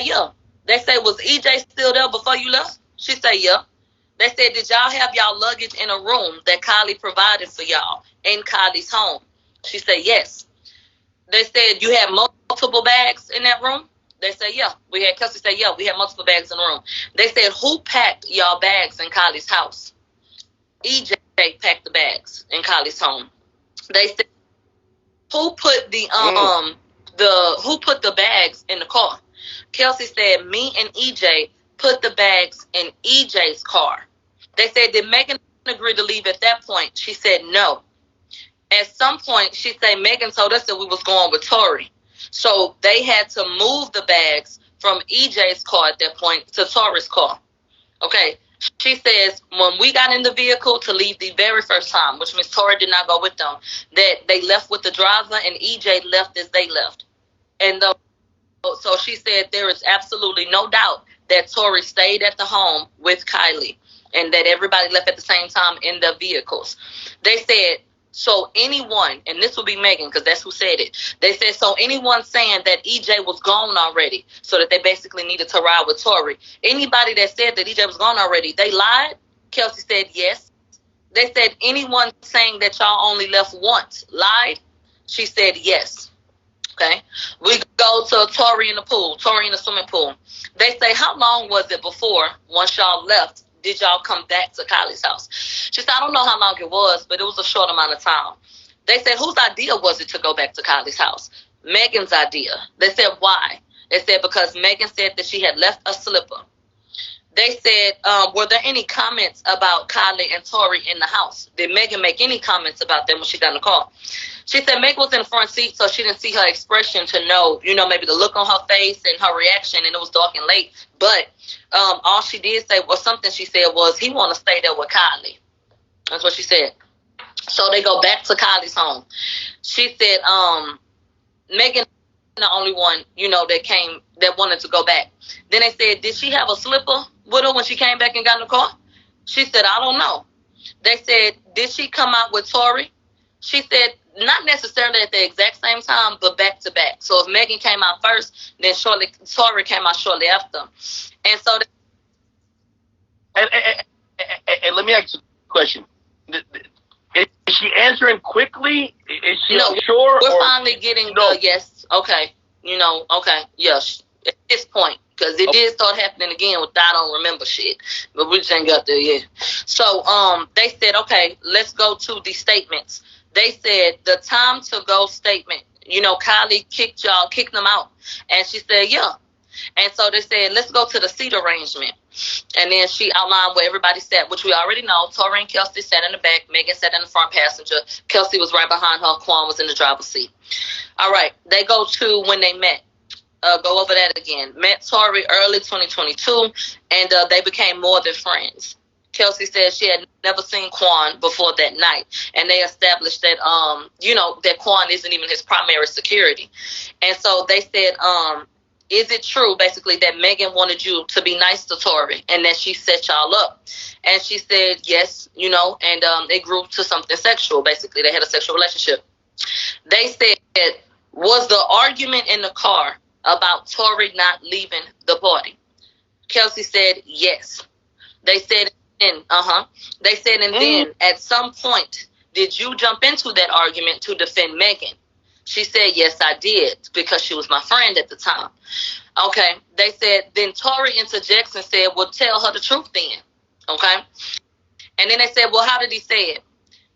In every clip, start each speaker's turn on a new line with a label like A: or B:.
A: yeah. They said, was EJ still there before you left? She said, yeah. They said, did y'all have y'all luggage in a room that Kylie provided for y'all in Kylie's home? She said, yes. They said, you had multiple bags in that room? They said, yeah. Kelsey said, yeah, we had multiple bags in the room. They said, who packed y'all bags in Kylie's house? EJ packed the bags in Kylie's home. They said, who put the bags in the car? Kelsey said, me and EJ put the bags in EJ's car. They said, did Megan agree to leave at that point? She said, no. At some point, she said, Megan told us that we was going with Tori. So they had to move the bags from EJ's car at that point to Tori's car. Okay. She says, when we got in the vehicle to leave the very first time, which means Tori did not go with them, that they left with the driver and EJ left as they left. And so she said there is absolutely no doubt that Tori stayed at the home with Kylie and that everybody left at the same time in their vehicles. They said, so anyone, and this will be Megan because that's who said it, they said, so anyone saying that EJ was gone already, so that they basically needed to ride with Tori, anybody that said that EJ was gone already, they lied? Kelsey said yes. They said, anyone saying that y'all only left once lied? She said yes. Okay. We go to Tori in the pool, Tori in the swimming pool. They say, how long was it before, once y'all left, did y'all come back to Kylie's house? She said, I don't know how long it was, but it was a short amount of time. They said, whose idea was it to go back to Kylie's house? Megan's idea. They said, why? They said, because Megan said that she had left a slipper. They said, were there any comments about Kylie and Tori in the house? Did Megan make any comments about them when she got in the car? She said Megan was in the front seat, so she didn't see her expression to know, maybe the look on her face and her reaction, and it was dark and late. But all she did say was something she said was, he want to stay there with Kylie. That's what she said. So they go back to Kylie's home. She said Megan the only one, that wanted to go back. Then they said, did she have a slipper with her when she came back and got in the car? She said, I don't know. They said, did she come out with Tori? She said, not necessarily at the exact same time, but back to back. So if Megan came out first, then Tori came out shortly after. And so...
B: And let me ask you a question. Is she answering quickly? Is she sure?
A: We're finally getting the yes. Okay. Okay. Yes. At this point. Because it did start happening again with I don't remember shit. But we just ain't got there yet. So they said, okay, let's go to the statements. They said the time to go statement. Kylie kicked them out. And she said, yeah. And so they said, let's go to the seat arrangement. And then she outlined where everybody sat, which we already know. Tori and Kelsey sat in the back. Megan sat in the front passenger. Kelsey was right behind her. Quan was in the driver's seat. All right. They go to when they met. Go over that again. Met Tori early 2022, and they became more than friends. Kelsey said she had never seen Quan before that night, and they established that, that Quan isn't even his primary security. And so they said, is it true, basically, that Megan wanted you to be nice to Tori and that she set y'all up? And she said, yes, and it grew to something sexual, basically. They had a sexual relationship. They said, was the argument in the car about Tori not leaving the party? Kelsey said, yes. They said, and then at some point, did you jump into that argument to defend Megan? She said, yes, I did, because she was my friend at the time. Okay. They said, then Tori interjects and said, well, tell her the truth then. Okay. And then they said, well, how did he say it?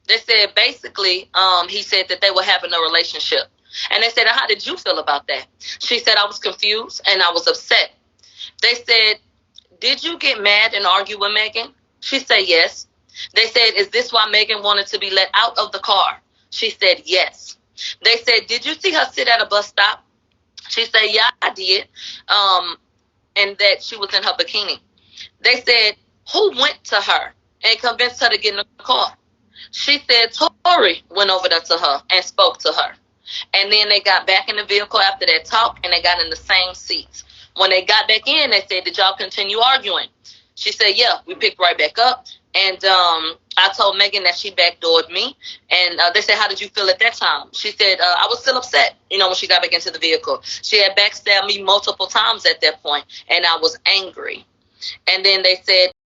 A: They said, basically, he said that they were having a relationship. And they said, how did you feel about that? She said, I was confused and I was upset. They said, did you get mad and argue with Megan? She said, yes. They said, is this why Megan wanted to be let out of the car? She said, yes. They said, did you see her sit at a bus stop? She said, yeah, I did. And that she was in her bikini. They said, who went to her and convinced her to get in the car? She said, Tori went over there to her and spoke to her. And then they got back in the vehicle after that talk, and they got in the same seats. When they got back in, they said, did y'all continue arguing? She said, yeah, we picked right back up. And I told Megan that she backdoored me, and they said, how did you feel at that time? She said, I was still upset, when she got back into the vehicle. She had backstabbed me multiple times at that point, and I was angry. And then they said,